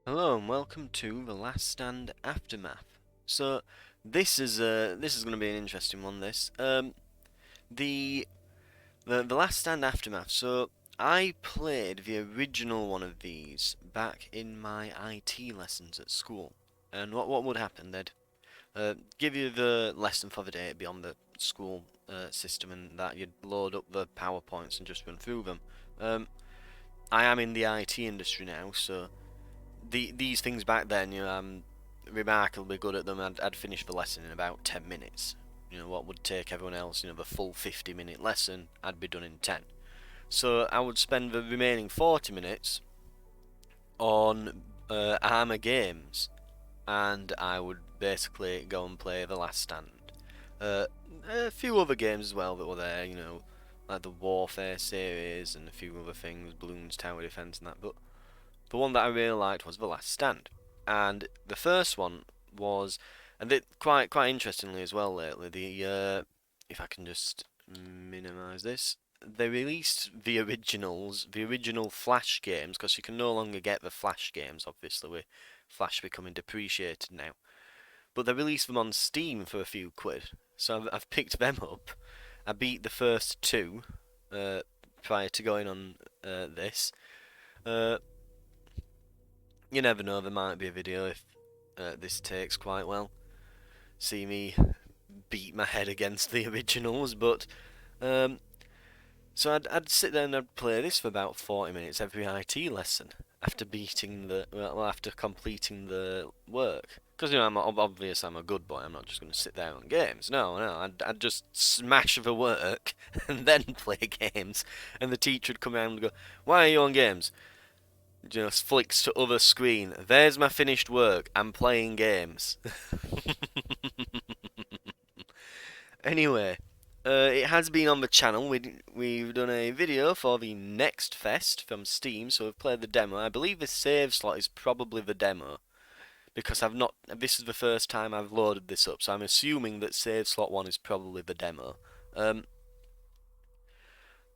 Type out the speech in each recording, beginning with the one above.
Hello and welcome to The Last Stand Aftermath. So this is going to be an interesting one. The the Last Stand Aftermath. So I played the original one of these back in my IT lessons at school. And what would happen? They'd give you the lesson for the day beyond the school system, and that you'd load up the PowerPoints and just run through them. Um, I am in the IT industry now, so these things back then, I'm remarkably good at them. I'd finish the lesson in about 10 minutes. What would take everyone else, the full 50-minute lesson, I'd be done in 10. So I would spend the remaining 40 minutes on Armour games, and I would basically go and play The Last Stand. Uh, a few other games as well that were there, like the Warfare series and a few other things, Bloons Tower Defense and that. But the one that I really liked was The Last Stand, and the first one was, and quite interestingly as well lately. If I can just minimise this, they released the originals, the original Flash games, because you can no longer get the Flash games, obviously, with Flash becoming depreciated now. But they released them on Steam for a few quid, so I've picked them up. I beat the first two uh, prior to going on this. Uh, You never know, there might be a video if this takes quite well. See me beat my head against the originals, but um, so I'd sit there and I'd play this for about 40 minutes every IT lesson after after completing the work. Because I'm obvious I'm a good boy. I'm not just going to sit there on games. No, I'd just smash the work and then play games. And the teacher would come around and go, "Why are you on games?" Just flicks to other screen. There's my finished work. I'm playing games. Anyway, it has been on the channel. We've done a video for the Next Fest from Steam, so we've played the demo. I believe the save slot is probably the demo because I've not. This is the first time I've loaded this up, so I'm assuming that save slot one is probably the demo.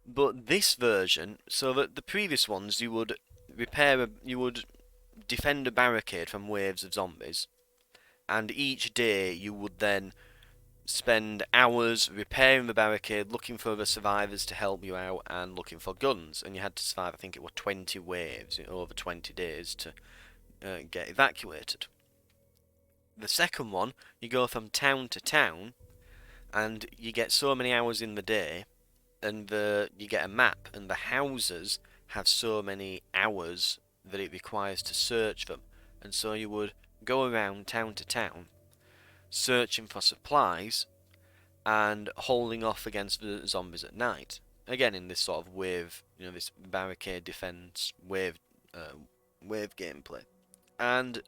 But this version, so that the previous ones, you would defend a barricade from waves of zombies, and each day you would then spend hours repairing the barricade, looking for the survivors to help you out, and looking for guns. And you had to survive, I think it were 20 waves over 20 days to get evacuated. The second one, you go from town to town, and you get so many hours in the day, and you get a map, and the houses have so many hours that it requires to search them. And so you would go around town to town, searching for supplies and holding off against the zombies at night. Again, in this sort of wave, this barricade defense wave gameplay, and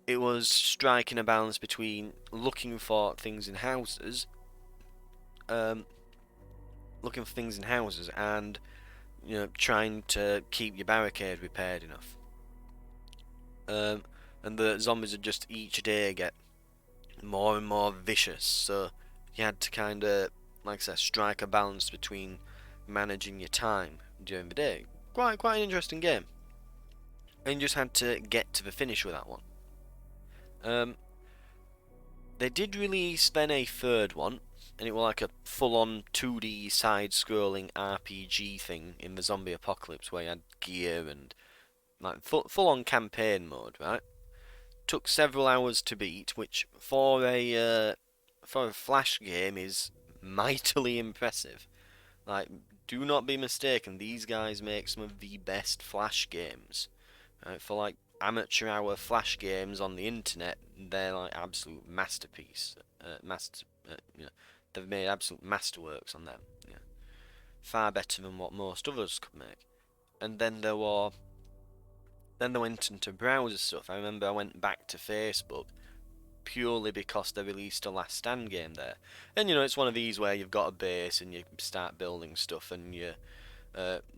it was striking a balance between looking for things in houses, um, and trying to keep your barricade repaired enough. Um, and the zombies would just each day get more and more vicious, so you had to kind of, like I said, strike a balance between managing your time during the day. Quite an interesting game, and you just had to get to the finish with that one. Um, they did release then a third one, and it was like a full-on 2D side-scrolling RPG thing in the zombie apocalypse, where you had gear and like full-on campaign mode, right? Took several hours to beat, which for a flash game is mightily impressive. Like, do not be mistaken, these guys make some of the best flash games. Right? For like amateur hour flash games on the internet, they're like absolute masterpiece. They've made absolute masterworks on them. Far better than what most others could make. And then they went into browser stuff. I remember I went back to Facebook purely because they released a Last Stand game there. And it's one of these where you've got a base and you start building stuff and you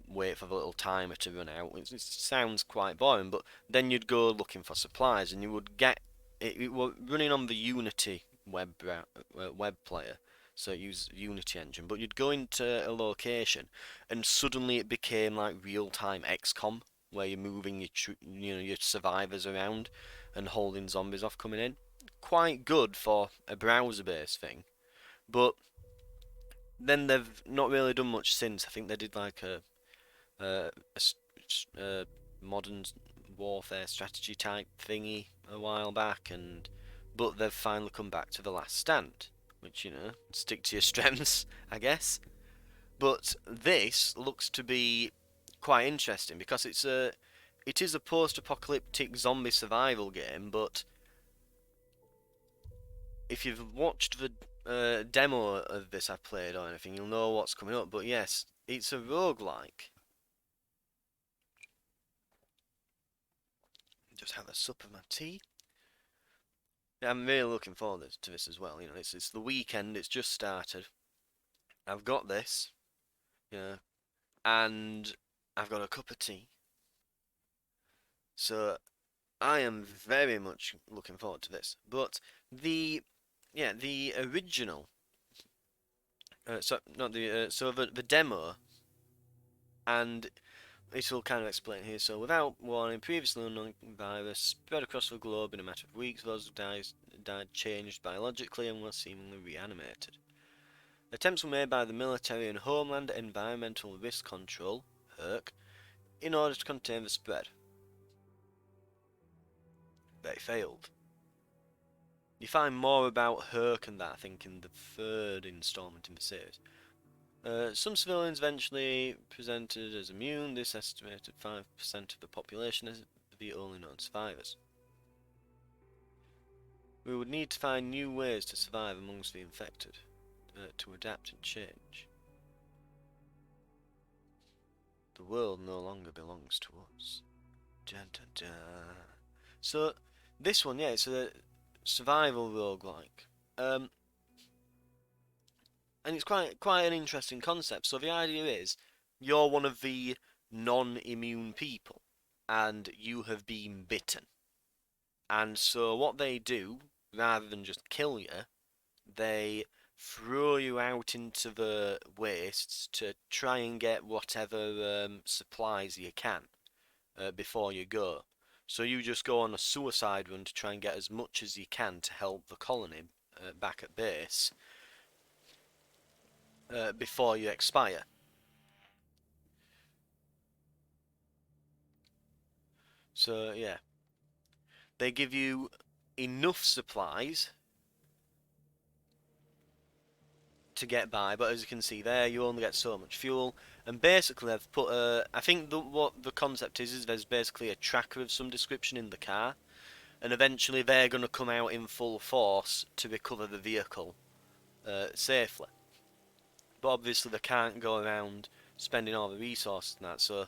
wait for the little timer to run out. It sounds quite boring, but then you'd go looking for supplies and you would get it was running on the Unity web player. So it used Unity engine, but you'd go into a location and suddenly it became like real-time XCOM. where you're moving your survivors around and holding zombies off coming in. Quite good for a browser-based thing, but then they've not really done much since. I think they did like a modern warfare strategy type thingy a while back, but they've finally come back to the Last Stand, which stick to your strengths, I guess. But this looks to be quite interesting because it is a post-apocalyptic zombie survival game, but if you've watched the demo of this I played or anything, you'll know what's coming up. But yes, it's a roguelike. Just have a sup of my tea. I'm really looking forward to this as well. It's the weekend. It's just started. I've got this, yeah, and I've got a cup of tea. So I am very much looking forward to this. But the original, so not the so the demo, and it will kind of explain here. So without warning, previously unknown virus spread across the globe in a matter of weeks. Those who died changed biologically and were seemingly reanimated. Attempts were made by the military and Homeland Environmental Risk Control (HERC) in order to contain the spread. They failed. You find more about HERC and that, I think, in the third installment in the series. Some civilians eventually presented as immune. This estimated 5% of the population as the only known survivors. We would need to find new ways to survive amongst the infected, to adapt and change. The world no longer belongs to us. Dun, dun, dun. So, this one, yeah, it's a survival roguelike. And it's quite an interesting concept. So the idea is, you're one of the non-immune people, and you have been bitten. And so what they do, rather than just kill you, they throw you out into the wastes to try and get whatever supplies you can before you go. So you just go on a suicide run to try and get as much as you can to help the colony back at base before you expire. So yeah, they give you enough supplies to get by, but as you can see there, you only get so much fuel. And basically, they've put I think what the concept is there's basically a tracker of some description in the car, and eventually they're going to come out in full force to recover the vehicle safely. But obviously, they can't go around spending all the resources and that, so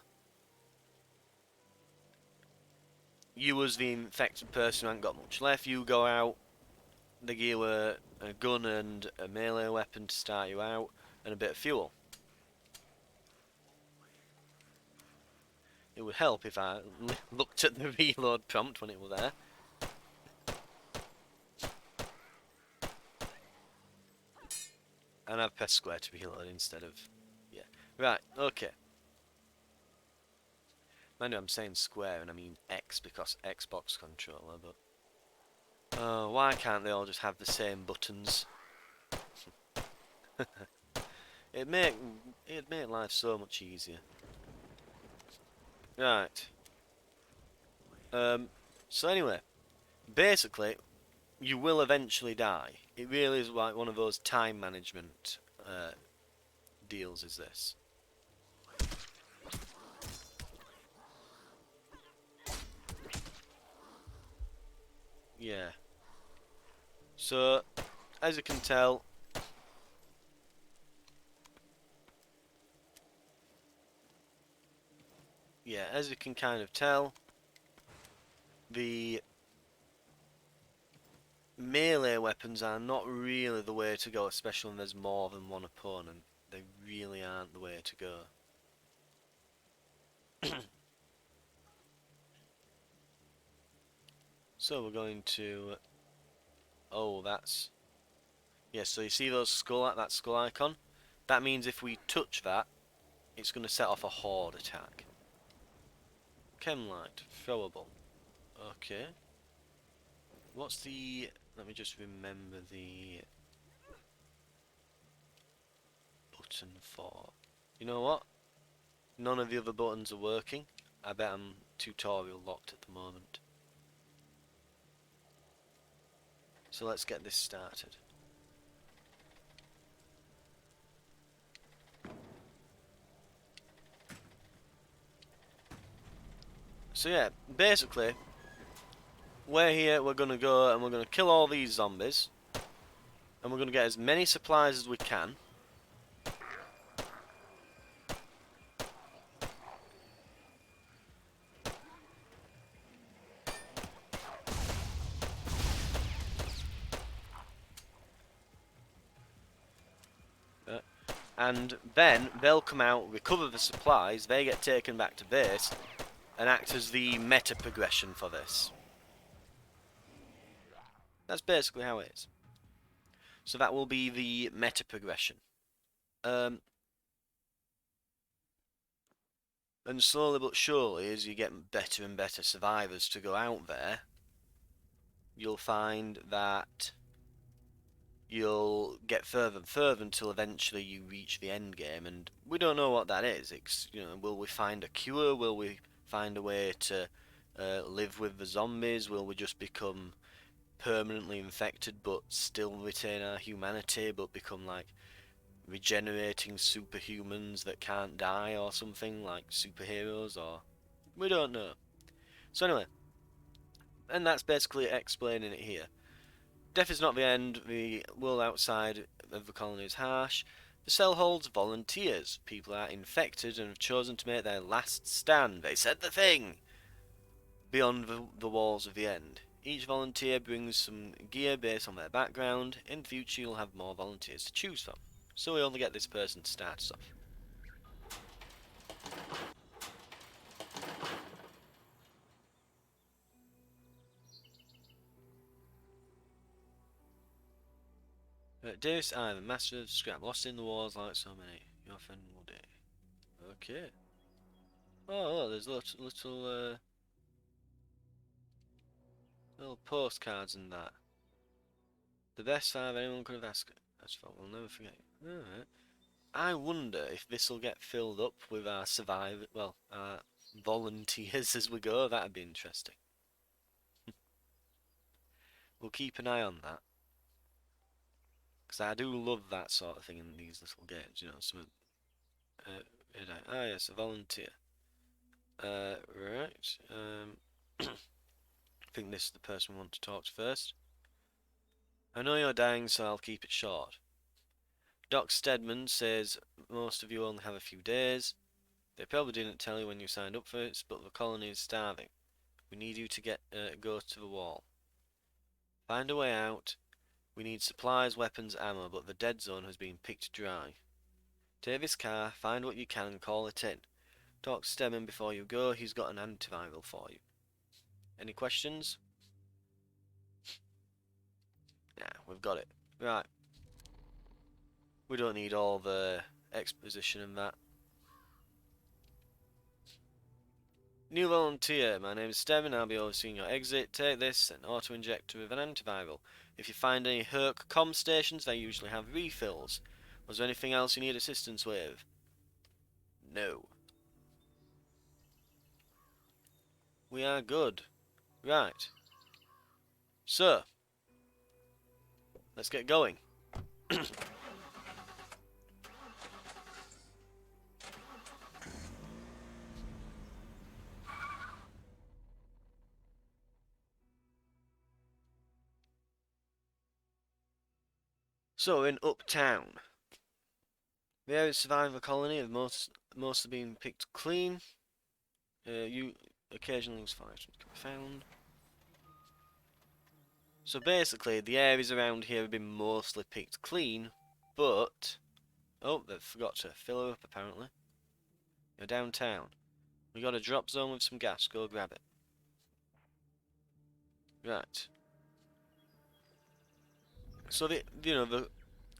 you as the infected person who ain't got much left, you go out, they give you a gun and a melee weapon to start you out, and a bit of fuel. It would help if I looked at the reload prompt when it was there. And I've pressed square to reload instead of... Yeah. Right, okay. I know I'm saying square and I mean X because Xbox controller, but... Oh, why can't they all just have the same buttons? It'd make life so much easier. Right. So anyway, basically, you will eventually die. It really is like one of those time management deals, is this. Yeah. So, as you can tell, yeah, as you can kind of tell, the melee weapons are not really the way to go, especially when there's more than one opponent. They really aren't the way to go. So we're going to... Oh, that's... Yeah, so you see that skull icon? That means if we touch that, it's going to set off a horde attack. Chemlight, throwable. Okay. What's the... Let me just remember the button for... You know what? None of the other buttons are working. I bet I'm tutorial locked at the moment. So let's get this started. So yeah, basically, we're here, we're gonna go and we're gonna kill all these zombies. And we're gonna get as many supplies as we can. And then they'll come out, recover the supplies, they get taken back to base, and act as the meta progression for this. That's basically how it is. So that will be the meta progression. And slowly but surely, as you get better and better survivors to go out there, you'll find that you'll get further and further until eventually you reach the end game, and we don't know what that is. It's, you know, will we find a cure? Will we find a way to live with the zombies? Will we just become permanently infected but still retain our humanity, but become like regenerating superhumans that can't die or something, like superheroes? Or we don't know. So anyway, and that's basically explaining it here. Death is not the end. The world outside of the colony is harsh. The cell holds volunteers. People are infected and have chosen to make their last stand. They said the thing! Beyond the walls of the end. Each volunteer brings some gear based on their background. In the future, you'll have more volunteers to choose from. So we only get this person to start us off. Davis Ivan, master of scrap, lost in the wars like so many. Your friend will day. Okay. Oh, look, there's little postcards and that. The best 5 anyone could have asked. That's fine, we'll never forget. Alright. I wonder if this will get filled up with our our volunteers as we go. That'd be interesting. We'll keep an eye on that. Because I do love that sort of thing in these little games, you know, yes, a volunteer. Right. I think this is the person we want to talk to first. I know you're dying, so I'll keep it short. Doc Stedman says most of you only have a few days. They probably didn't tell you when you signed up for it, but the colony is starving. We need you to go to the wall. Find a way out. We need supplies, weapons, ammo, but the dead zone has been picked dry. Take this car, find what you can and call it in. Talk to Stedman before you go, he's got an antiviral for you. Any questions? Yeah, we've got it. Right. We don't need all the exposition and that. New volunteer, my name is Stedman, I'll be overseeing your exit. Take this, an auto-injector with an antiviral. If you find any Herc comm stations, they usually have refills. Was there anything else you need assistance with? No. We are good. Right. So, let's get going. So, in Uptown. The area survived the colony of mostly being picked clean. You occasionally find can be found. So basically, the areas around here have been mostly picked clean, but oh, they've forgot to fill her up apparently. You're downtown. We got a drop zone with some gas. Go grab it. Right. So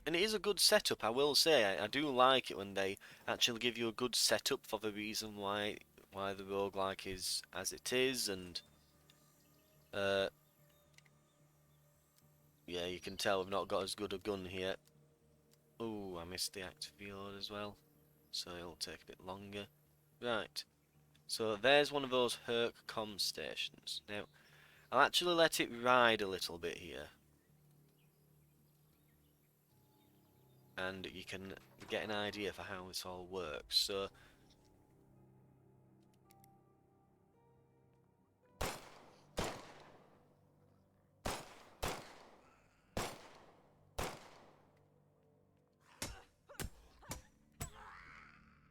and it is a good setup. I will say I do like it when they actually give you a good setup for the reason why why the roguelike is as it is, and yeah, you can tell we've not got as good a gun here. Oh, I missed the active reload as well, so it'll take a bit longer. Right, so there's one of those Herc comm stations. Now, I'll actually let it ride a little bit here, and you can get an idea for how this all works. So,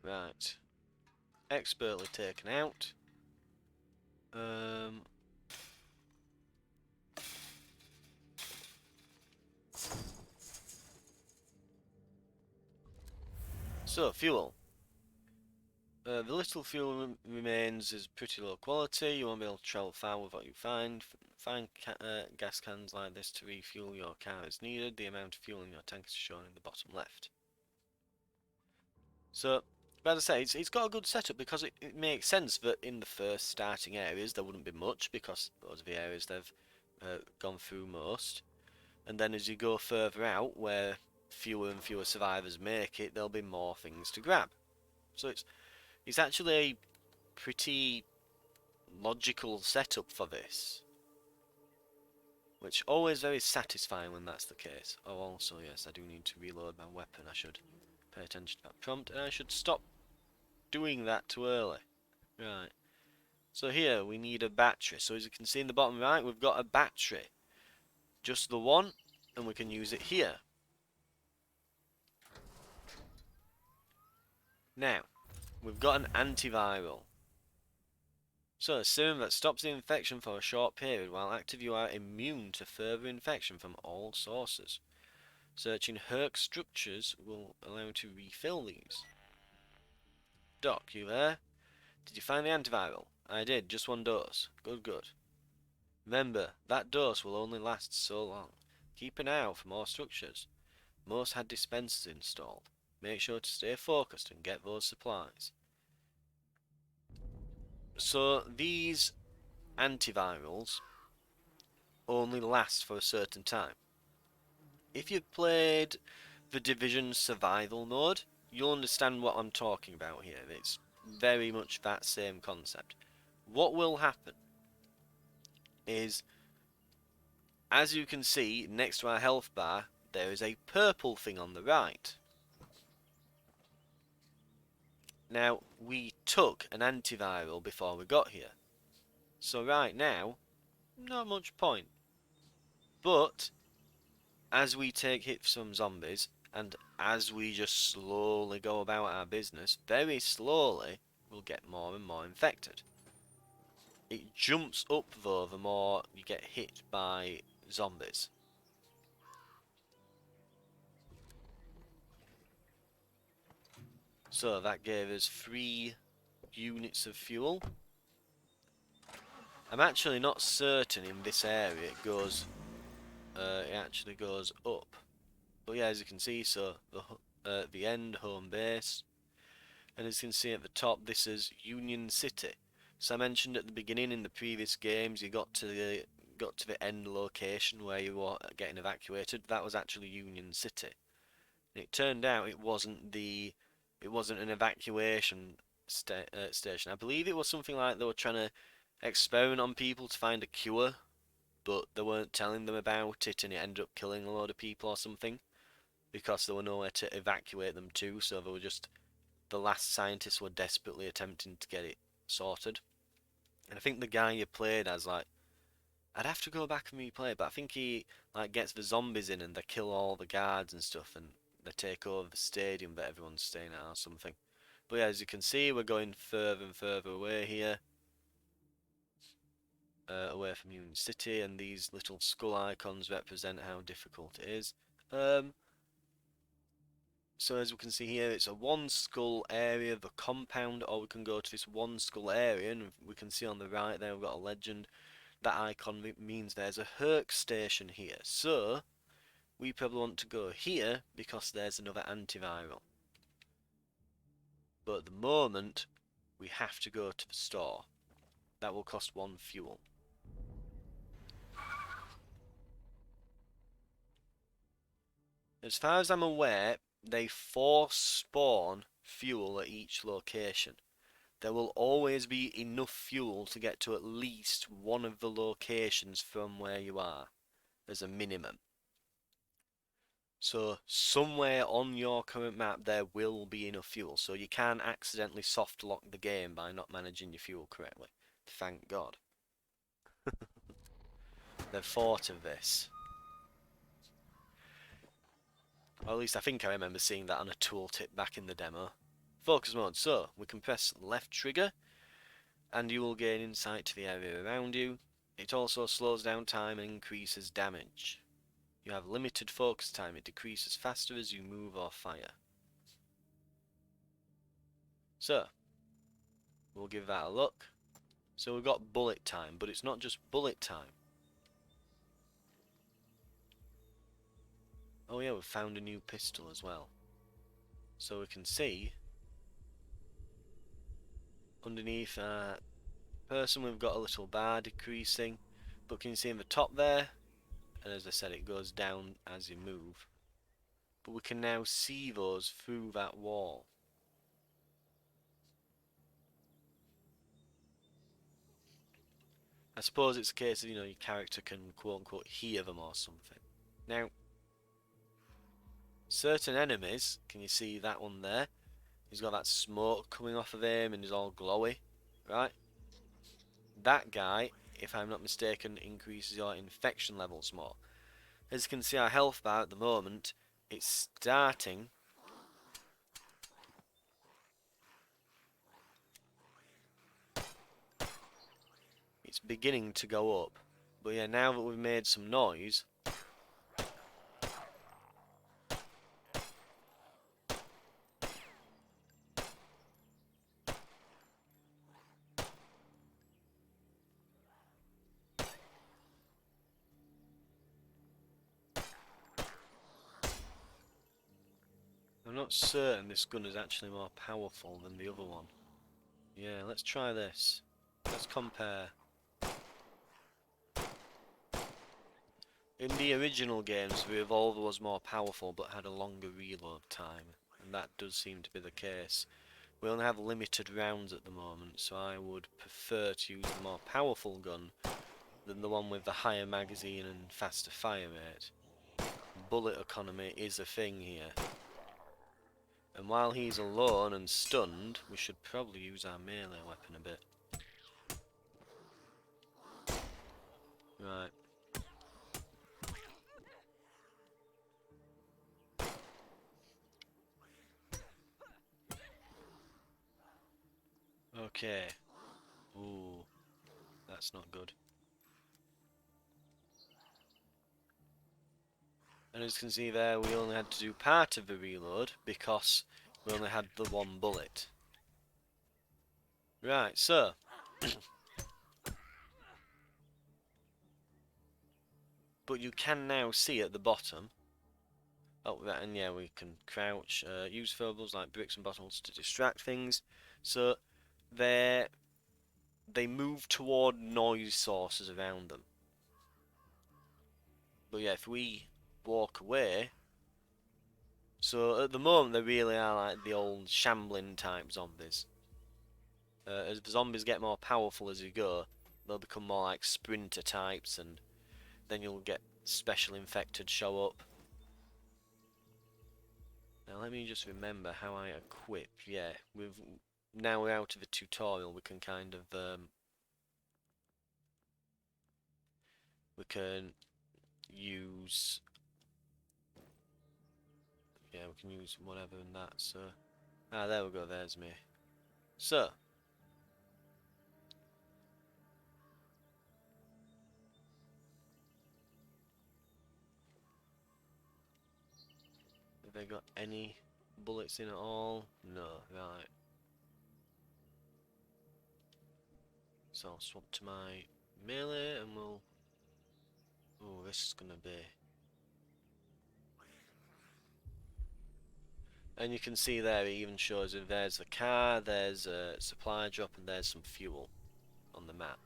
right, expertly taken out. So, fuel. The little fuel remains is pretty low quality. You won't be able to travel far with what you find. Find gas cans like this to refuel your car as needed. The amount of fuel in your tank is shown in the bottom left. So, as I say, it's got a good setup because it makes sense that in the first starting areas there wouldn't be much because those are the areas they've gone through most. And then as you go further out, where fewer and fewer survivors make it, there'll be more things to grab. So it's actually a pretty logical setup for this, which always very satisfying when that's the case. Oh, also, yes, I do need to reload my weapon. I should pay attention to that prompt, and I should stop doing that too early. Right. So here, we need a battery. So as you can see in the bottom right, we've got a battery. Just the one, and we can use it here. Now, we've got an antiviral. So, a serum that stops the infection for a short period. While active, you are immune to further infection from all sources. Searching Herc structures will allow you to refill these. Doc, you there? Did you find the antiviral? I did, just one dose. Good, good. Remember, that dose will only last so long. Keep an eye out for more structures. Most had dispensers installed. Make sure to stay focused and get those supplies. So, these antivirals only last for a certain time. If you've played the Division survival mode, you'll understand what I'm talking about here. It's very much that same concept. What will happen is, as you can see next to our health bar, there is a purple thing on the right. Now, we took an antiviral before we got here. So right now, not much point. But, as we take hits from zombies, and as we just slowly go about our business, very slowly, we'll get more and more infected. It jumps up though the more you get hit by zombies. So that gave us 3 units of fuel. I'm actually not certain in this area it actually goes up. But yeah, as you can see, so the end home base, and as you can see at the top, this is Union City. So I mentioned at the beginning in the previous games, you got to the end location where you were getting evacuated. That was actually Union City. And it turned out it wasn't an evacuation station. I believe it was something like they were trying to experiment on people to find a cure, but they weren't telling them about it, and it ended up killing a load of people or something because there were nowhere to evacuate them to. So they were just the last scientists were desperately attempting to get it sorted. And I think the guy you played as, like, I'd have to go back and replay, but I think he like gets the zombies in and they kill all the guards and stuff, and they take over the stadium that everyone's staying at or something. But yeah, as you can see, we're going further and further away here, away from Union City, and these little skull icons represent how difficult it is. So as we can see here, it's a one skull area, the compound, or we can go to this one skull area, and we can see on the right there we've got a legend. That icon means there's a Herc station here. So we probably want to go here because there's another antiviral. But at the moment, we have to go to the store. That will cost 1 fuel. As far as I'm aware, they force spawn fuel at each location. There will always be enough fuel to get to at least one of the locations from where you are, as a minimum. So somewhere on your current map there will be enough fuel, so you can't accidentally soft lock the game by not managing your fuel correctly. Thank God. They've thought of this. Or at least I think I remember seeing that on a tooltip back in the demo. Focus mode. So, we can press left trigger, and you will gain insight to the area around you. It also slows down time and increases damage. You have limited focus time. It decreases faster as you move or fire. So, we'll give that a look. So we've got bullet time, but it's not just bullet time. Oh yeah, we've found a new pistol as well. So we can see underneath our person we've got a little bar decreasing, but can you see in the top there? And as I said, it goes down as you move. But we can now see those through that wall. I suppose it's a case of, your character can quote-unquote hear them or something. Now, certain enemies, can you see that one there? He's got that smoke coming off of him and he's all glowy, right? That guy, if I'm not mistaken, increases your infection levels more. As you can see, our health bar at the moment, it's starting. It's beginning to go up. But yeah, now that we've made some noise, I'm not certain this gun is actually more powerful than the other one. Yeah, let's try this. Let's compare. In the original games, the revolver was more powerful but had a longer reload time, and that does seem to be the case. We only have limited rounds at the moment, so I would prefer to use the more powerful gun than the one with the higher magazine and faster fire rate. Bullet economy is a thing here. And while he's alone and stunned, we should probably use our melee weapon a bit. Right. Okay. Ooh. That's not good. And as you can see there, we only had to do part of the reload because we only had the one bullet. Right, so but you can now see at the bottom. Oh, and yeah, we can crouch, use throwables like bricks and bottles to distract things. So they move toward noise sources around them. But yeah, if we walk away, so at the moment they really are like the old shambling type zombies. As the zombies get more powerful as you go, they'll become more like sprinter types, and then you'll get special infected show up. Now let me just remember how I equip. Yeah, now we're out of the tutorial, we can kind of we can use, yeah, we can use whatever in that. So there we go. There's me. So have they got any bullets in at all? No, right. So I'll swap to my melee and we'll... Oh, this is gonna be... And you can see there, it even shows if there's the car, there's a supply drop, and there's some fuel on the map.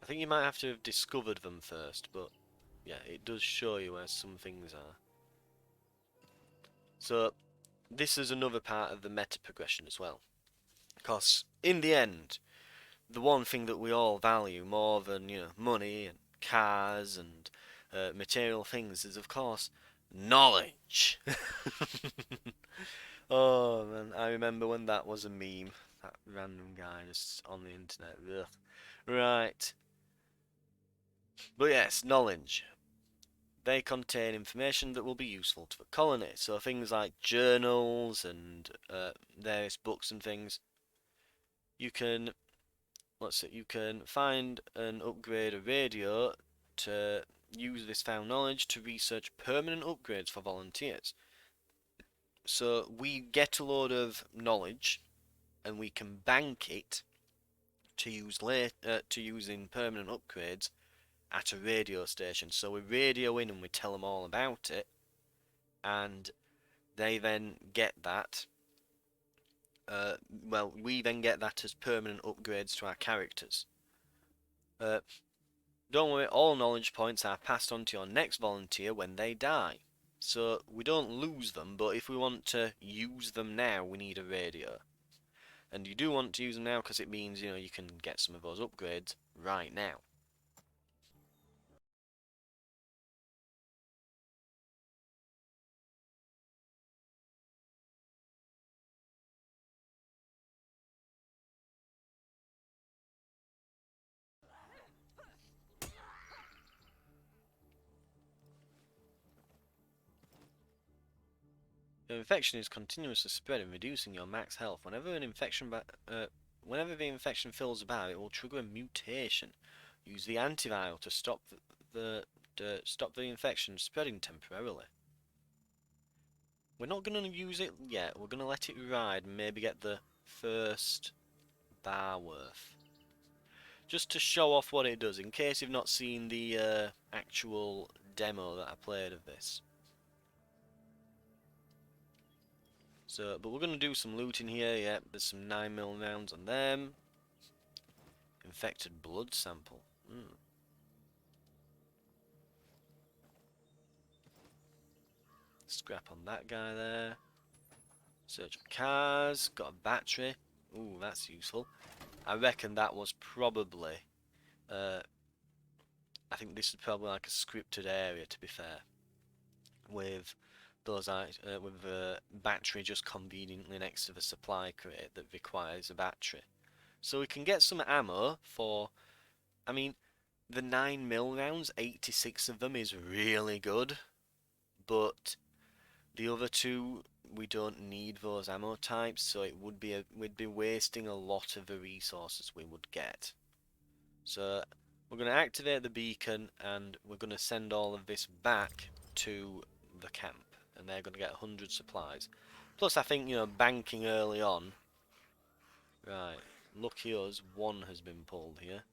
I think you might have to have discovered them first, but yeah, it does show you where some things are. So this is another part of the meta progression as well. Because in the end, the one thing that we all value more than, money and cars and material things is, of course, knowledge. Oh man, I remember when that was a meme. That random guy just on the internet. Ugh. Right. But yes, knowledge. They contain information that will be useful to the colony. So things like journals and various books and things. You can, let's see, you can find and upgrade a radio to use this found knowledge to research permanent upgrades for volunteers. So we get a load of knowledge and we can bank it to use in permanent upgrades at a radio station. So we radio in and we tell them all about it, and they then get that. Well, we then get that as permanent upgrades to our characters. Uh, don't worry, all knowledge points are passed on to your next volunteer when they die. So we don't lose them, but if we want to use them now, we need a radio. And you do want to use them now because it means, you can get some of those upgrades right now. The infection is continuously spreading, reducing your max health. Whenever the infection fills about, it will trigger a mutation. Use the antiviral to stop the infection spreading temporarily. We're not going to use it yet. We're going to let it ride and maybe get the first bar worth. Just to show off what it does, in case you've not seen the actual demo that I played of this. So, but we're going to do some looting here. Yep, there's some 9mm rounds on them. Infected blood sample. Scrap on that guy there. Search for cars. Got a battery. Ooh, that's useful. I reckon that was probably... I think this is probably like a scripted area, to be fair. With with the battery just conveniently next to the supply crate that requires a battery. So we can get some ammo for... I mean, the 9mm rounds, 86 of them is really good. But the other two, we don't need those ammo types, so we'd be wasting a lot of the resources we would get. So we're going to activate the beacon and we're going to send all of this back to the camp, and they're going to get 100 supplies. Plus, I think, banking early on. Right, lucky us, one has been pulled here.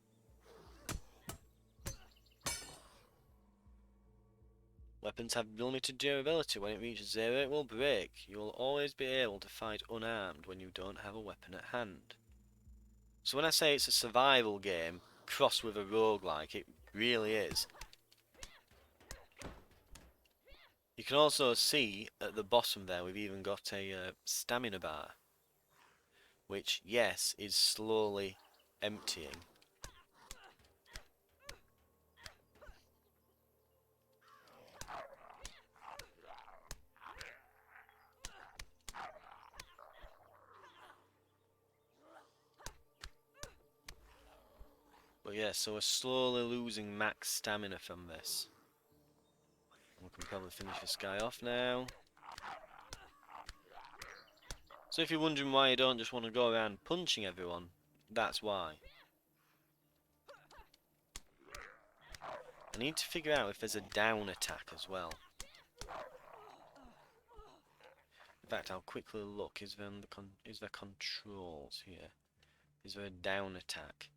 Weapons have limited durability. When it reaches zero, it will break. You will always be able to fight unarmed when you don't have a weapon at hand. So when I say it's a survival game crossed with a roguelike, it really is. You can also see at the bottom there we've even got a stamina bar, which, yes, is slowly emptying. But yeah, so we're slowly losing max stamina from this. We can probably finish this guy off now. So if you're wondering why you don't just want to go around punching everyone, that's why. I need to figure out if there's a down attack as well. In fact, I'll quickly look. Is there controls here? Is there a down attack?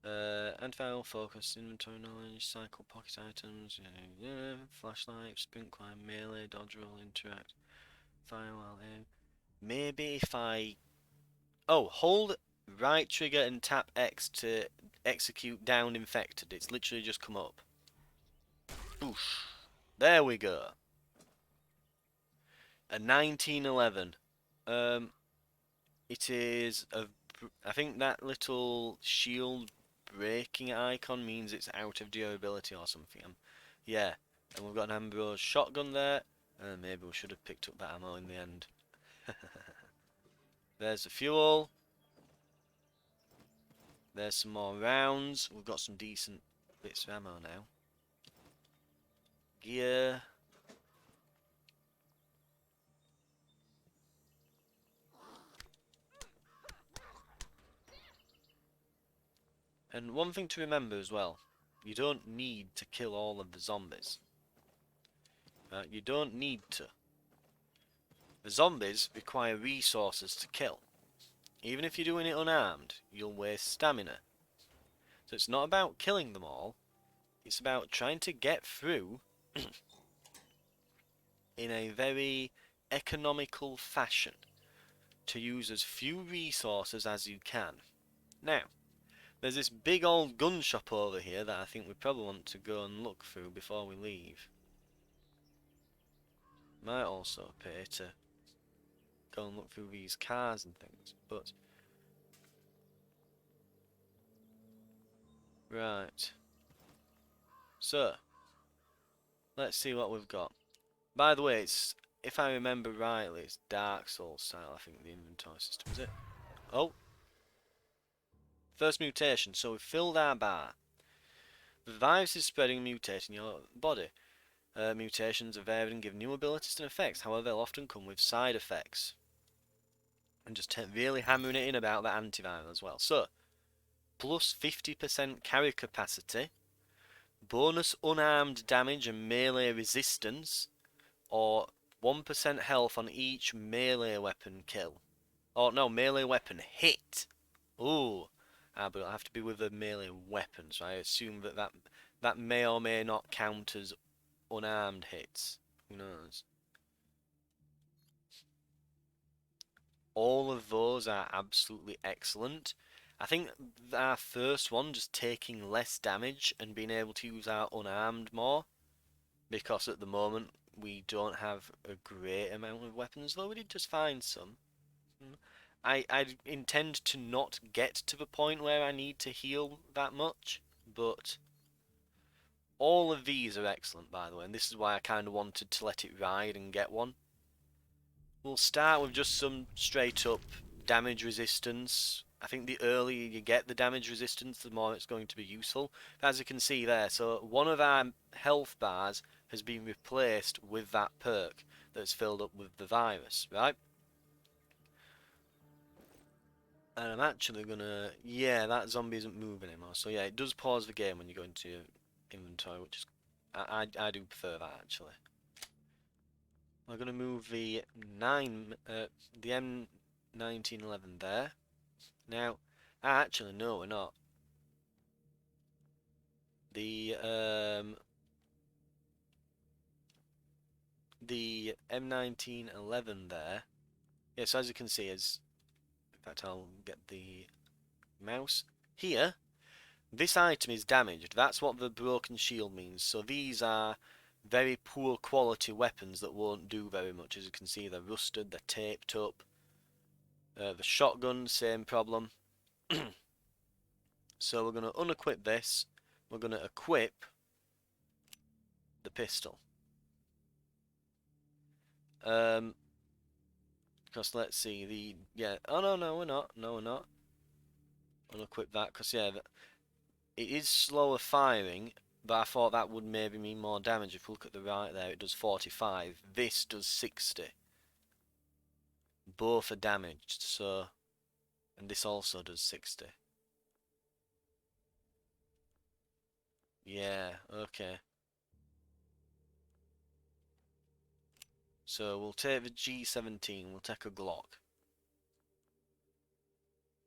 Antiviral focus, inventory knowledge, cycle pocket items, flashlight, sprint climb, melee, dodge roll, interact. Fire while aim. Maybe if I... Oh, hold right trigger and tap X to execute down infected. It's literally just come up. Oof. There we go. A 1911. Um, it is a... I think that little shield breaking icon means it's out of durability or something. Yeah, and we've got an Ambrose shotgun there. Maybe we should have picked up that ammo in the end. There's the fuel. There's some more rounds. We've got some decent bits of ammo now. Gear. And one thing to remember as well, you don't need to kill all of the zombies. You don't need to. The zombies require resources to kill. Even if you're doing it unarmed, you'll waste stamina. So it's not about killing them all, it's about trying to get through in a very economical fashion to use as few resources as you can. Now, there's this big old gun shop over here that I think we probably want to go and look through before we leave. Might also pay to go and look through these cars and things, but... Right. So, let's see what we've got. By the way, it's, if I remember rightly, it's Dark Souls style, I think, the inventory system, is it? Oh! First mutation, so we've filled our bar. The virus is spreading and mutating your body. Mutations are varied and give new abilities and effects, however they'll often come with side effects. And just really hammering it in about that antiviral as well. So, plus 50% carry capacity, bonus unarmed damage and melee resistance, or 1% health on each melee weapon kill. Oh no, melee weapon hit. Ooh. But it'll have to be with a melee weapon, so I assume that may or may not count as unarmed hits. Who knows? All of those are absolutely excellent. I think our first one, just taking less damage and being able to use our unarmed more, because at the moment we don't have a great amount of weapons, though we did just find some. I intend to not get to the point where I need to heal that much, but all of these are excellent, by the way, and this is why I kind of wanted to let it ride and get one. We'll start with just some straight up damage resistance. I think the earlier you get the damage resistance, the more it's going to be useful. As you can see there, so one of our health bars has been replaced with that perk that's filled up with the virus, right? And I'm actually gonna... Yeah, that zombie isn't moving anymore. So yeah, it does pause the game when you go into your inventory, which is... I do prefer that, actually. We're gonna move the the M1911 there. Now, actually, no, we're not. The M1911 there. Yeah, so as you can see, is in fact I'll get the mouse here. This item is damaged. That's what the broken shield means. So these are very poor quality weapons that won't do very much. As you can see, they're rusted, they're taped up. The shotgun, same problem. So we're going to unequip this. We're going to equip the pistol. Because let's see, oh no, we're not. No, we're not. Unequip that, because yeah, it is slower firing, but I thought that would maybe mean more damage. If you look at the right there, it does 45. This does 60. Both are damaged, so... And this also does 60. Yeah, okay. So we'll take the G17, we'll take a Glock.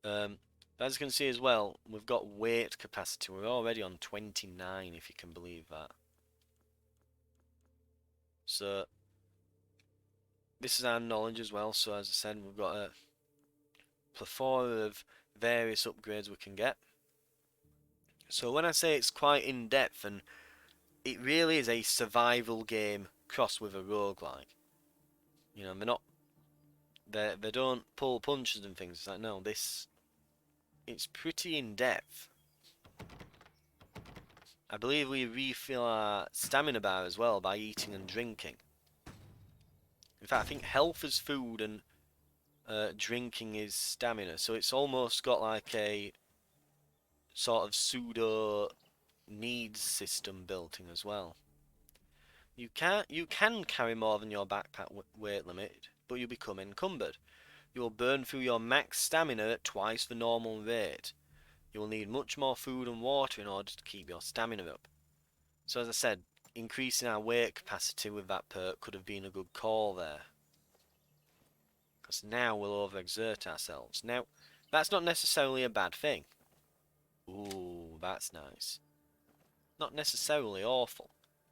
As you can see as well, we've got weight capacity. We're already on 29, if you can believe that. So, this is our knowledge as well, so as I said, we've got a plethora of various upgrades we can get. So when I say it's quite in-depth, and it really is a survival game crossed with a roguelike. You know, they're not they don't pull punches and things. It's like, no, this it's pretty in-depth. I believe we refill our stamina bar as well by eating and drinking. In fact, I think health is food and drinking is stamina. So it's almost got like a sort of pseudo needs system built in as well. You can carry more than your backpack weight limit, but you become encumbered. You will burn through your max stamina at twice the normal rate. You will need much more food and water in order to keep your stamina up. So as I said, increasing our weight capacity with that perk could have been a good call there. Because now we'll overexert ourselves. Now, that's not necessarily a bad thing. Ooh, that's nice. Not necessarily awful.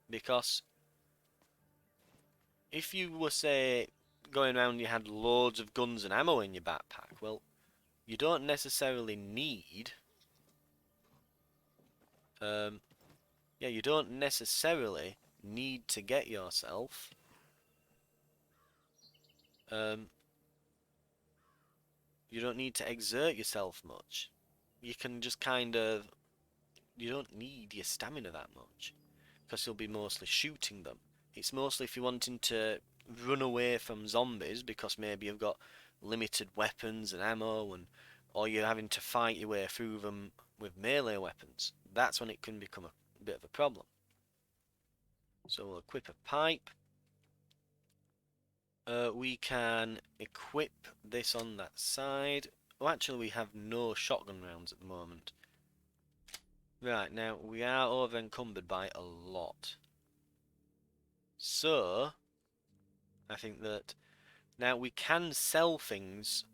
Because if you were, say, going around and you had loads of guns and ammo in your backpack, well, you don't necessarily need... you don't necessarily need to get yourself... you don't need to exert yourself much. You can just kind of... You don't need your stamina that much. Because you'll be mostly shooting them. It's mostly if you're wanting to run away from zombies because maybe you've got limited weapons and ammo, and or you're having to fight your way through them with melee weapons. That's when it can become a bit of a problem. So we'll equip a pipe. We can equip this on that side. Oh, actually we have no shotgun rounds at the moment. Right, now we are over encumbered by a lot. So, I think that now we can sell things.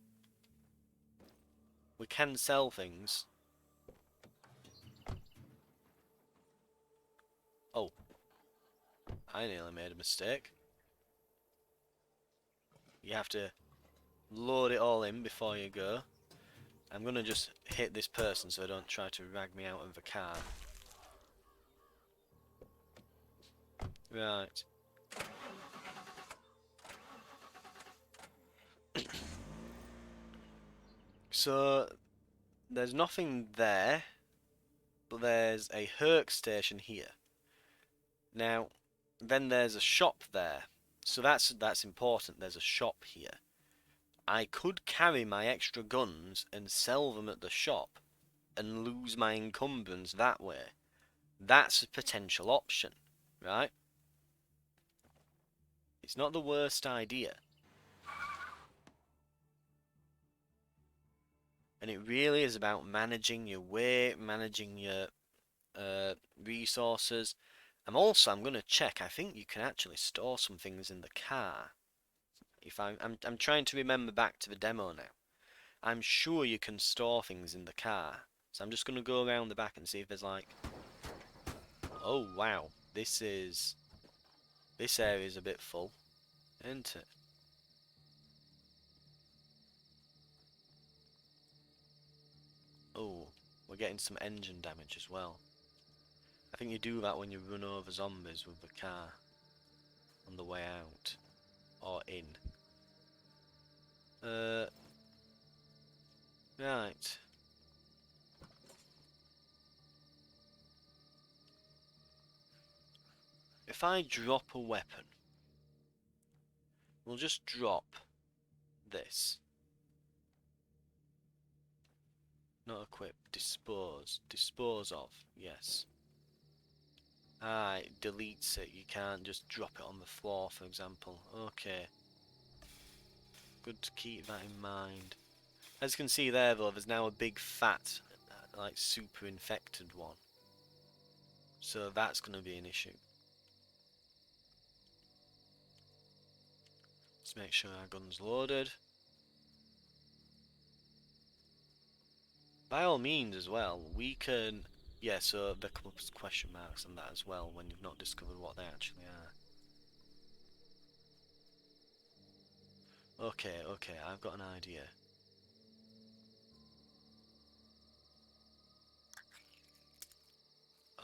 We can sell things. Oh, I nearly made a mistake. You have to load it all in before you go. I'm gonna just hit this person so they don't try to rag me out of the car. Right. So, there's nothing there, but there's a Herc station here. Now, then there's a shop there. So that's important, there's a shop here. I could carry my extra guns and sell them at the shop and lose my encumbrance that way. That's a potential option, right? It's not the worst idea. And it really is about managing your weight, managing your resources. I'm going to check. I think you can actually store some things in the car. If I'm trying to remember back to the demo now. I'm sure you can store things in the car. So I'm just going to go around the back and see if there's like... Oh wow, this area is a bit full, isn't it? Oh, we're getting some engine damage as well. I think you do that when you run over zombies with the car on the way out or in. Right. If I drop a weapon, we'll just drop this. Not equip, dispose. Dispose of, yes. Ah, it deletes it. You can't just drop it on the floor, for example. Okay. Good to keep that in mind. As you can see there, though, there's now a big fat, like, super infected one. So that's going to be an issue. Let's make sure our gun's loaded. By all means as well, we can... Yeah, so there come up question marks on that as well when you've not discovered what they actually are. Okay, I've got an idea.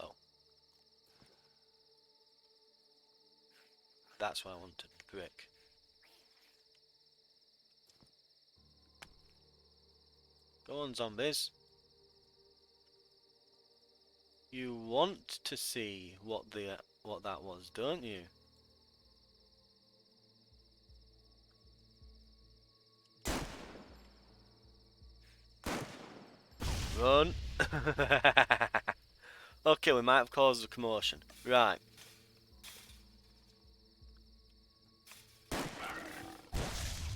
Oh. That's what I wanted, brick. Go on, zombies. You want to see what that was, don't you? Run! Okay, we might have caused a commotion. Right.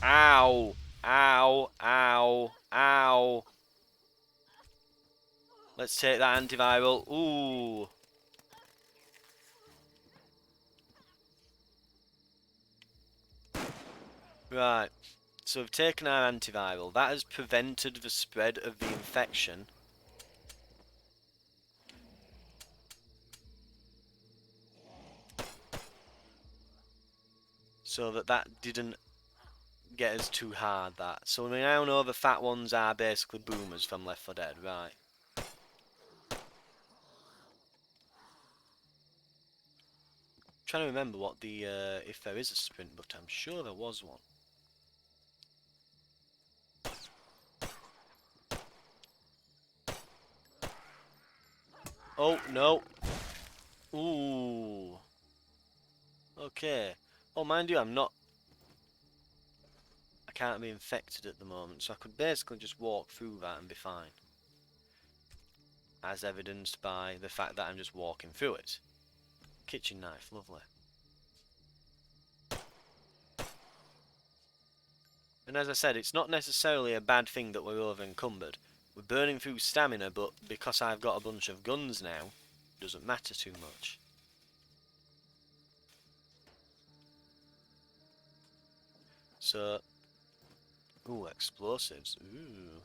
Ow! Ow! Ow! Ow! Let's take that antiviral. Ooh! Right. So we've taken our antiviral. That has prevented the spread of the infection. So that didn't get us too hard, that. So we now know the fat ones are basically boomers from Left 4 Dead, right. Trying to remember what the, if there is a sprint button. I'm sure there was one. Oh, no. Ooh. Okay. Oh, mind you, I can't be infected at the moment, so I could basically just walk through that and be fine. As evidenced by the fact that I'm just walking through it. Kitchen knife, lovely. And as I said, it's not necessarily a bad thing that we're over encumbered. We're burning through stamina, but because I've got a bunch of guns now, it doesn't matter too much. So, ooh, explosives. Ooh.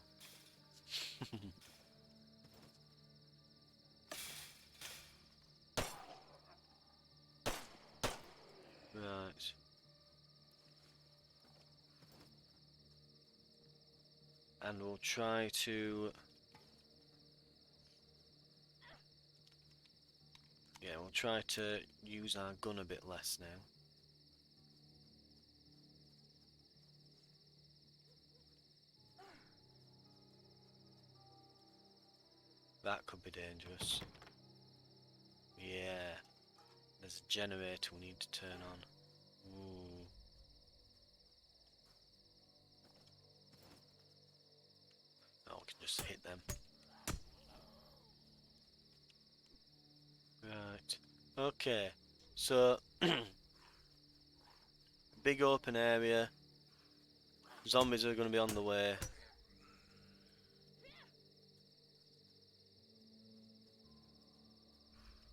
Right. And we'll try to... Yeah, we'll try to use our gun a bit less now. That could be dangerous. Yeah. There's a generator we need to turn on. Ooh. Oh, we can just hit them. Right. Okay. So, big open area. Zombies are going to be on the way.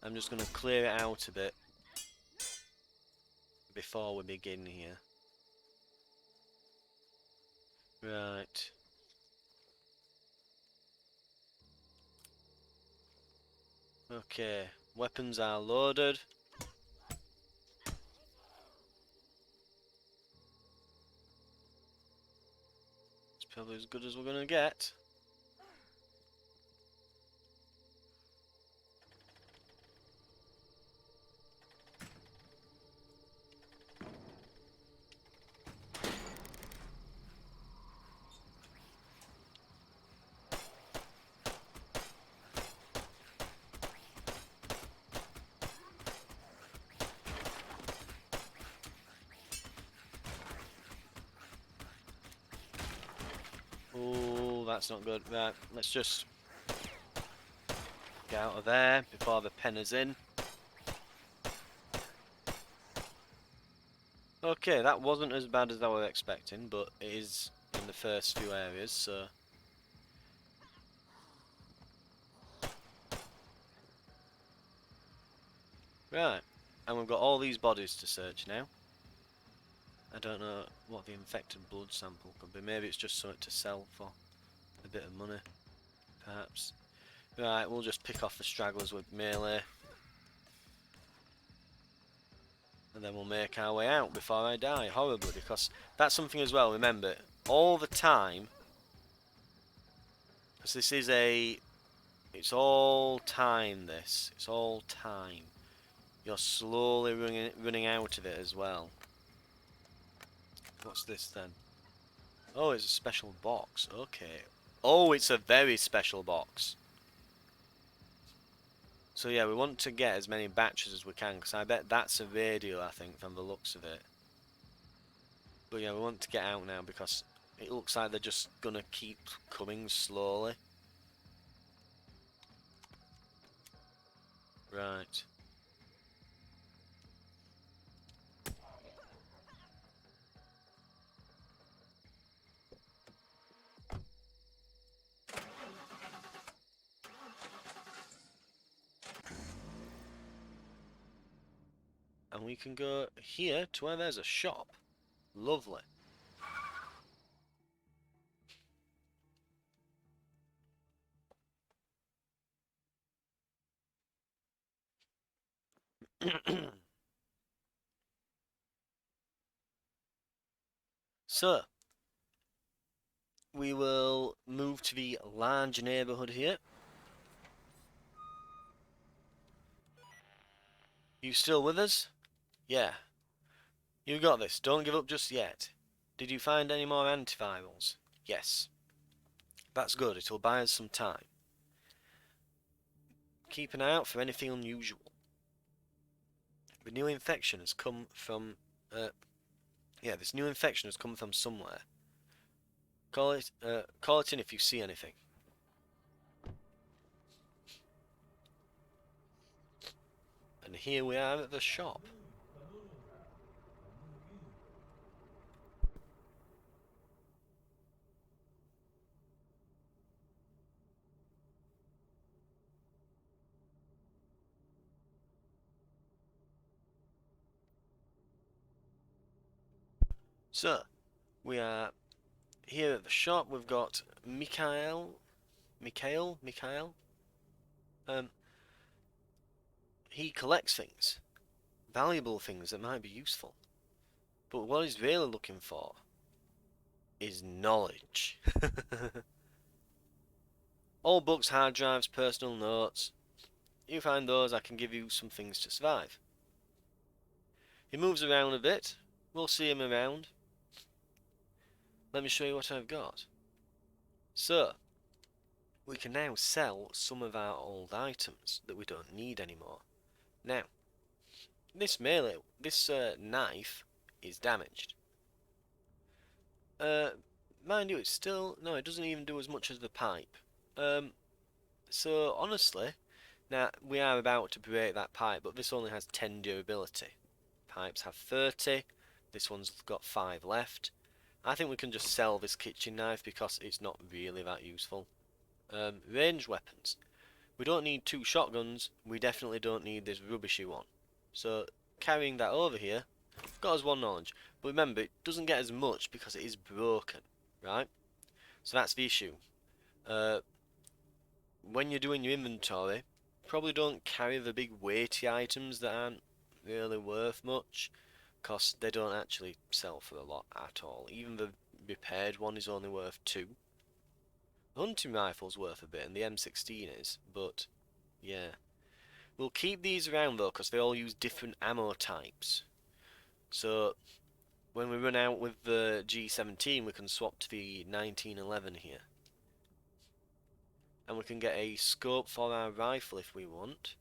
I'm just going to clear it out a bit before we begin here. Right. Okay. Weapons are loaded. It's probably as good as we're going to get. Oh, that's not good. Right, let's just get out of there before the pen is in. Okay, that wasn't as bad as I was expecting, but it is in the first few areas, so... Right, and we've got all these bodies to search now. I don't know what the infected blood sample could be. Maybe it's just something to sell for a bit of money, perhaps. Right, we'll just pick off the stragglers with melee. And then we'll make our way out before I die horribly, because that's something as well, remember, all the time, because this is it's all time this, it's all time. You're slowly running out of it as well. What's this then? Oh, it's a special box, okay. Oh, it's a very special box. So yeah, we want to get as many batteries as we can, because I bet that's a radio, I think, from the looks of it. But yeah, we want to get out now, because it looks like they're just gonna keep coming slowly. Right. And we can go here to where there's a shop. Lovely. So, we will move to the large neighbourhood here. You still with us? Yeah. You got this. Don't give up just yet. Did you find any more antivirals? Yes. That's good. It'll buy us some time. Keep an eye out for anything unusual. The new infection has come from... this new infection has come from somewhere. Call it in if you see anything. And here we are at the shop. So, we are here at the shop. We've got Mikhail. Um, he collects things, valuable things that might be useful. But what he's really looking for is knowledge. All books, hard drives, personal notes. You find those, I can give you some things to survive. He moves around a bit. We'll see him around. Let me show you what I've got. So, we can now sell some of our old items that we don't need anymore. Now, this knife is damaged. Mind you, it's still... No, it doesn't even do as much as the pipe. So, honestly, now, we are about to break that pipe, but this only has 10 durability. Pipes have 30. This one's got 5 left. I think we can just sell this kitchen knife because it's not really that useful. Ranged weapons. We don't need 2 shotguns. We definitely don't need this rubbishy one. So, carrying that over here got us 1 knowledge. But remember, it doesn't get as much because it is broken, right? So that's the issue. When you're doing your inventory, probably don't carry the big weighty items that aren't really worth much, because they don't actually sell for a lot at all. Even the repaired one is only worth 2. The hunting rifle's worth a bit, and the M16 is, but yeah. We'll keep these around though, because they all use different ammo types. So, when we run out with the G17, we can swap to the 1911 here. And we can get a scope for our rifle if we want.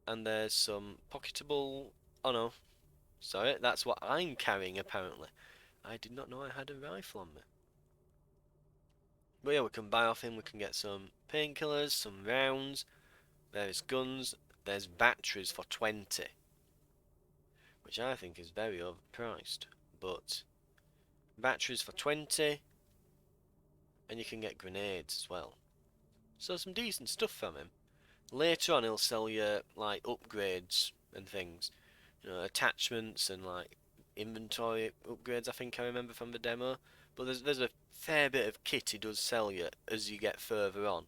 And there's some pocketable... Oh no, sorry, that's what I'm carrying apparently. I did not know I had a rifle on me. But yeah, we can buy off him, we can get some painkillers, some rounds, there's guns, there's batteries for 20. Which I think is very overpriced. But batteries for 20, and you can get grenades as well. So some decent stuff from him. Later on he'll sell you like upgrades and things. You know, attachments and like inventory upgrades, I think I remember from the demo. But there's a fair bit of kit he does sell you as you get further on,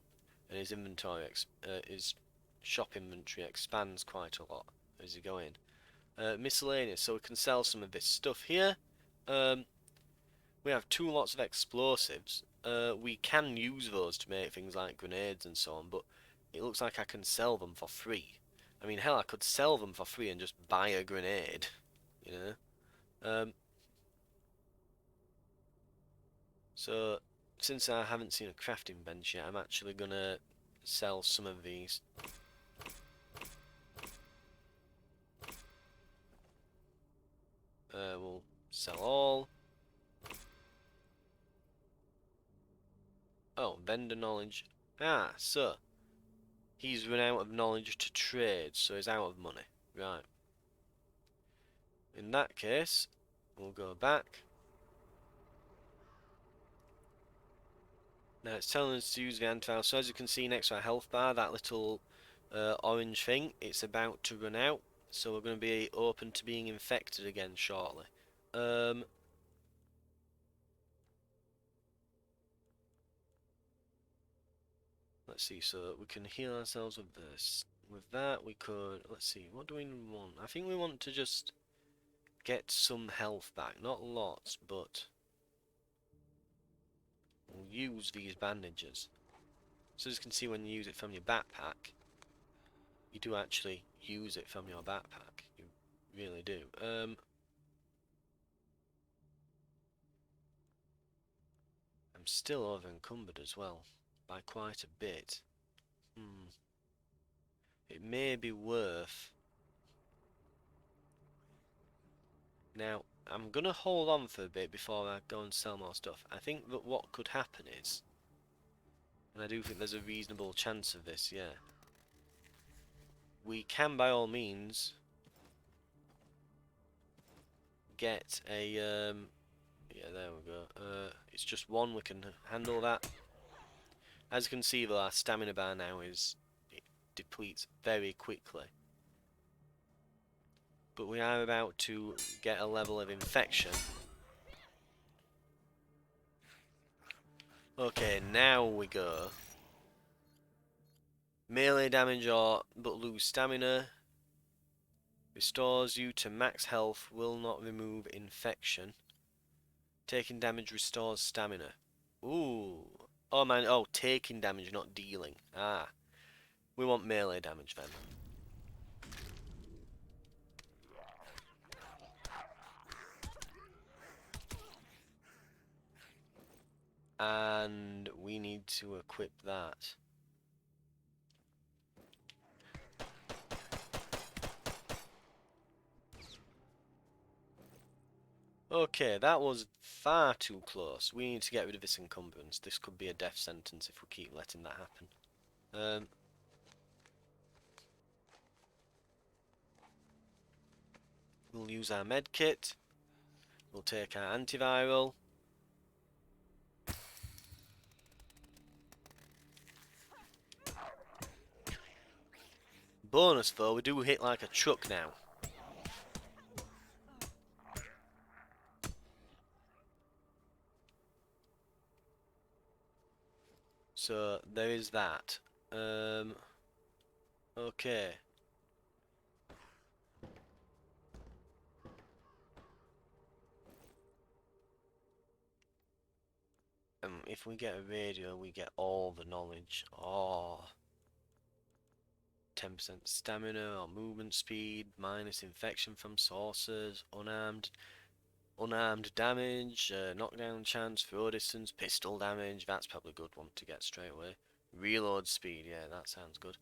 and his inventory his shop inventory expands quite a lot as you go in. Miscellaneous, so we can sell some of this stuff here. We have 2 lots of explosives. We can use those to make things like grenades and so on, but it looks like I can sell them for free. I mean, hell, I could sell them for free and just buy a grenade, you know? So, since I haven't seen a crafting bench yet, I'm actually gonna sell some of these. We'll sell all. Oh, vendor knowledge. Ah, so he's run out of knowledge to trade, so he's out of money. Right. In that case, we'll go back. Now it's telling us to use the antivirus. So as you can see next to our health bar, that little orange thing, it's about to run out. So we're going to be open to being infected again shortly. Let's see, so we can heal ourselves with this. With that, we could, let's see, what do we want? I think we want to just get some health back. Not lots, but we'll use these bandages. So as you can see, when you use it from your backpack, you do actually use it from your backpack. You really do. I'm still over encumbered as well, by quite a bit. It may be worth... Now, I'm going to hold on for a bit before I go and sell more stuff. I think that what could happen is, and I do think there's a reasonable chance of this, yeah. We can, by all means, get a, yeah, there we go. It's just one, we can handle that. As you can see, though, our stamina bar now is, it depletes very quickly. But we are about to get a level of infection. Okay, now we go. Melee damage or but lose stamina. Restores you to max health, will not remove infection. Taking damage restores stamina. Ooh. Oh man, oh, taking damage, not dealing. Ah. We want melee damage then. And we need to equip that. Okay, that was far too close. We need to get rid of this encumbrance. This could be a death sentence if we keep letting that happen. We'll use our med kit. We'll take our antiviral. Bonus though, we do hit like a truck now. So there is that. Okay. If we get a radio, we get all the knowledge. Oh. 10% stamina or movement speed, minus infection from sources, unarmed damage, knockdown chance, throw distance, pistol damage. That's probably a good one to get straight away. Reload speed, yeah, that sounds good.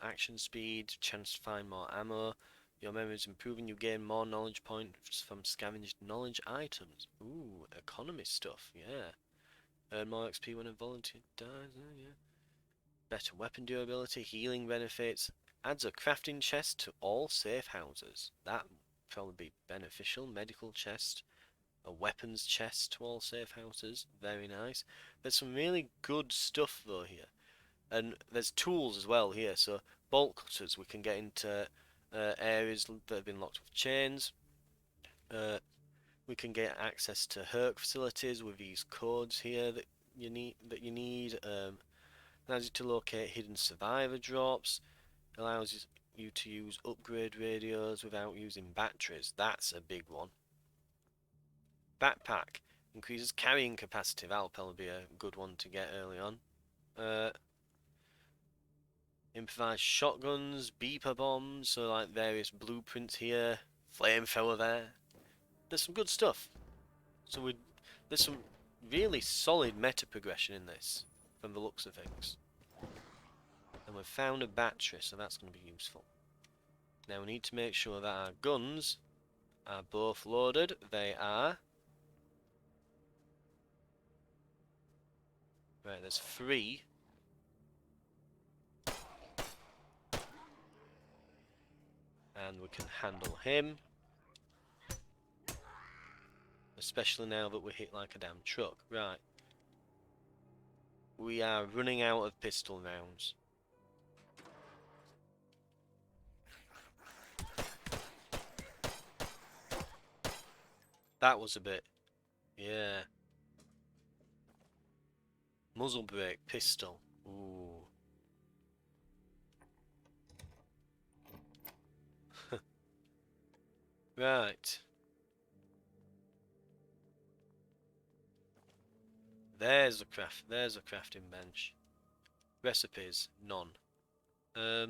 Action speed, chance to find more ammo. Your memory is improving, you gain more knowledge points from scavenged knowledge items. Ooh, economy stuff, yeah. Earn more XP when a volunteer dies, yeah. Better weapon durability, healing benefits. Adds a crafting chest to all safe houses. That would probably be beneficial. Medical chest. A weapons chest to all safe houses. Very nice. There's some really good stuff though here. And there's tools as well here. So bolt cutters, we can get into areas that have been locked with chains. We can get access to Herc facilities with these codes here that you need. Allows you to locate hidden survivor drops. Allows you to use upgrade radios without using batteries. That's a big one. Backpack. Increases carrying capacity. That'll probably be a good one to get early on. Improvised shotguns, beeper bombs, so like various blueprints here. Flamethrower there. There's some good stuff. So there's some really solid meta progression in this, from the looks of things. And we've found a battery, so that's going to be useful. Now we need to make sure that our guns are both loaded. They are. Right, there's 3. And we can handle him. Especially now that we hit like a damn truck. Right. We are running out of pistol rounds. That was a bit... yeah. Muzzle brake, pistol. Ooh. Right. There's a crafting bench. Recipes, none. I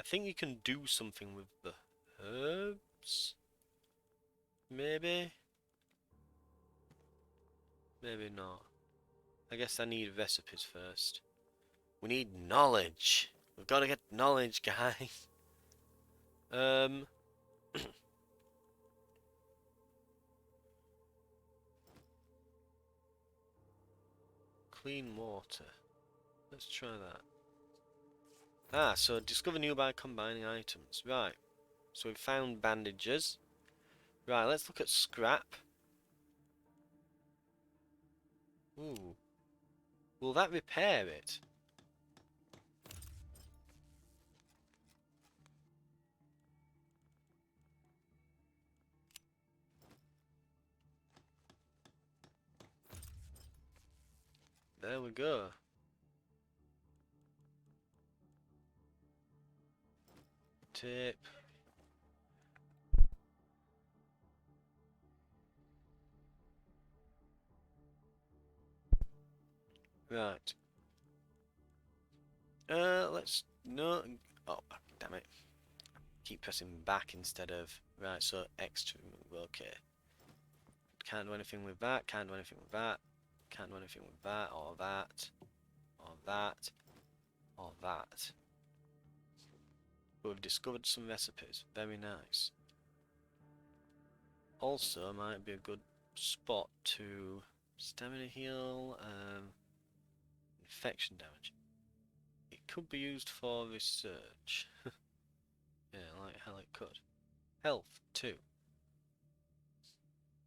think you can do something with the herbs. Maybe. Maybe not. I guess I need recipes first. We need knowledge. We've got to get knowledge, guys. Clean water. Let's try that. Ah, so discover new by combining items. Right. So we've found bandages. Right, let's look at scrap. Ooh. Will that repair it? There we go. Tape. Right. Let's... no... oh, damn it. Keep pressing back instead of... right, so X to remove. Okay. Can't do anything with that, can't do anything with that. Can't do anything with that, or that. Or that. Or that. But we've discovered some recipes. Very nice. Also, might be a good spot to stamina heal, infection damage. It could be used for research. Yeah, like hell it could. Health, too.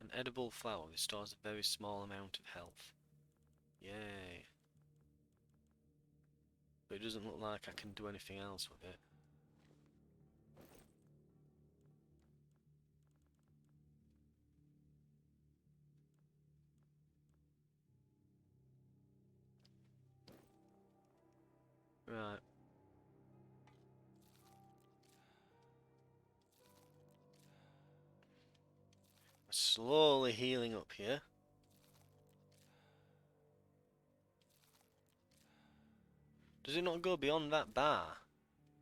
An edible flower restores a very small amount of health. Yay. But it doesn't look like I can do anything else with it. Right. Slowly healing up here. Does it not go beyond that bar?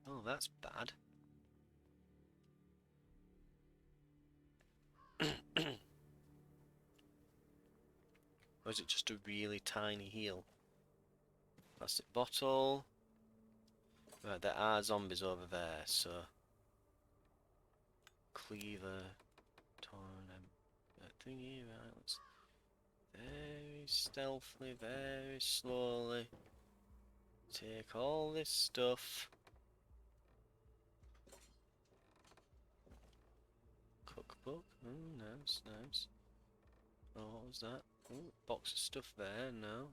Oh, that's bad. Or is it just a really tiny heal? Plastic bottle. Right, there are zombies over there, so... cleaver... torn... that thingy, right, let's... very stealthily, very slowly... take all this stuff... cookbook, nice, nice... oh, what was that? Oh, box of stuff there, no...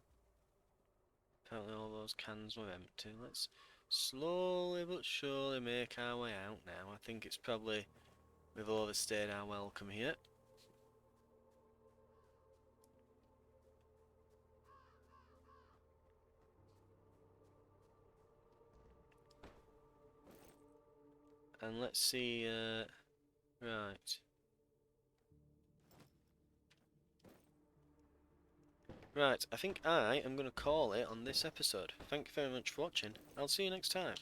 apparently all those cans were empty. Let's slowly but surely make our way out now. I think it's probably we've overstayed our welcome here. And let's see, right. Right, I think I am going to call it on this episode. Thank you very much for watching. I'll see you next time.